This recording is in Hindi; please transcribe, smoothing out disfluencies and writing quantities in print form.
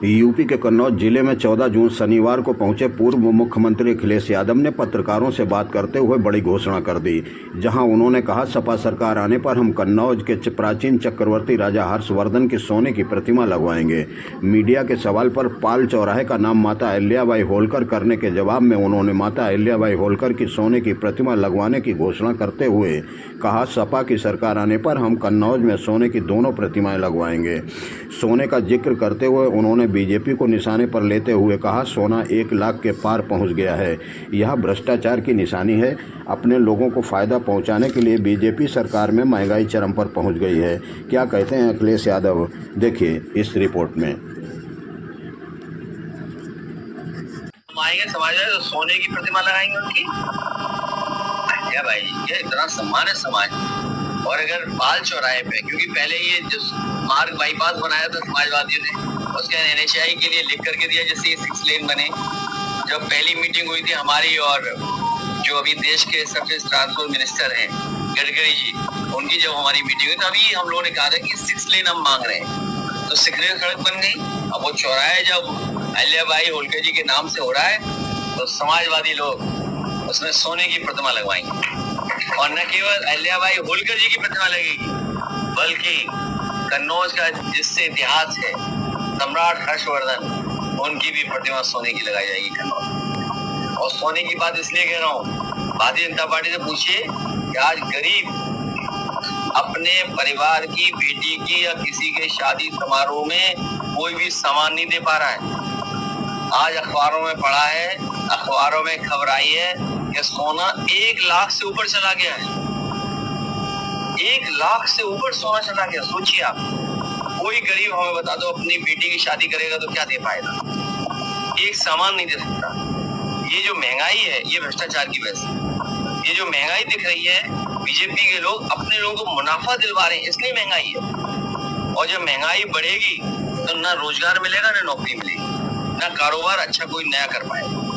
यूपी के कन्नौज जिले में 14 जून शनिवार को पहुंचे पूर्व मुख्यमंत्री अखिलेश यादव ने पत्रकारों से बात करते हुए बड़ी घोषणा कर दी, जहां उन्होंने कहा, सपा सरकार आने पर हम कन्नौज के प्राचीन चक्रवर्ती राजा हर्षवर्धन की सोने की प्रतिमा लगवाएंगे। मीडिया के सवाल पर पाल चौराहे का नाम माता अहिल्याबाई होलकर करने के जवाब में उन्होंने माता अहिल्याबाई होलकर की सोने की प्रतिमा लगवाने की घोषणा करते हुए कहा, सपा की सरकार आने पर हम कन्नौज में सोने की दोनों प्रतिमाएं लगवाएंगे। सोने का जिक्र करते हुए उन्होंने बीजेपी को निशाने पर लेते हुए कहा, सोना 1 लाख के पार पहुंच गया है। यह भ्रष्टाचार की निशानी है। अपने लोगों को फायदा पहुंचाने के लिए बीजेपी सरकार में महंगाई चरम पर पहुंच गई है। क्या कहते हैं अखिलेश यादव, देखिए इस रिपोर्ट में। आएंगे समाज है तो सोने की प्रतिमा लगाएंगे उनकी। क्या भाई, ये इतना सम्मान है समाज। और अगर पाल चौराहे पे, क्योंकि पहले ये जो मार्ग बाईपास बनाया था समाजवादियों ने, उसके NHAI के लिए लिख करके दिया जैसे ये 6 लेन बने। जब पहली मीटिंग हुई थी हमारी और जो अभी देश के सरफेस ट्रांसपोर्ट मिनिस्टर हैं गडकरी जी, उनकी जब हमारी मीटिंग हुई तभी हम लोगों ने कहा था कि 6 लेन हम मांग रहे हैं। तो 6 लेन सड़क बन गई। अब वो चौराहे जब अहिल्याबाई होलकर जी के नाम से हो रहा है तो समाजवादी लोग उसमें सोने की प्रतिमा लगवाएंगे। और न केवल अहिल्याबाई होलकर जी की प्रतिमा लगेगी, बल्कि कन्नौज का जिससे इतिहास है सम्राट हर्षवर्धन, उनकी भी प्रतिमा सोने की लगाई जाएगी कन्नौज। और सोने की बात इसलिए कह रहा हूँ, भारतीय जनता पार्टी से पूछिए कि आज गरीब अपने परिवार की बेटी की या किसी के शादी समारोह में कोई भी सामान नहीं दे पा रहा है। आज अखबारों में पढ़ा है, अखबारों में खबर आई है कि सोना 1 लाख से ऊपर चला गया है। 1 लाख से ऊपर सोना चला गया। सोचिए आप, कोई गरीब हमें बता दो अपनी बेटी की शादी करेगा तो क्या दे पाएगा? एक सामान नहीं दे सकता। ये जो महंगाई है ये भ्रष्टाचार की वजह से। ये जो महंगाई दिख रही है, बीजेपी के लोग अपने लोगों को मुनाफा दिलवा रहे हैं, इसलिए महंगाई है। और जब महंगाई बढ़ेगी तो ना रोजगार मिलेगा, ना नौकरी मिलेगी, ना कारोबार अच्छा कोई नया कर पाएगा।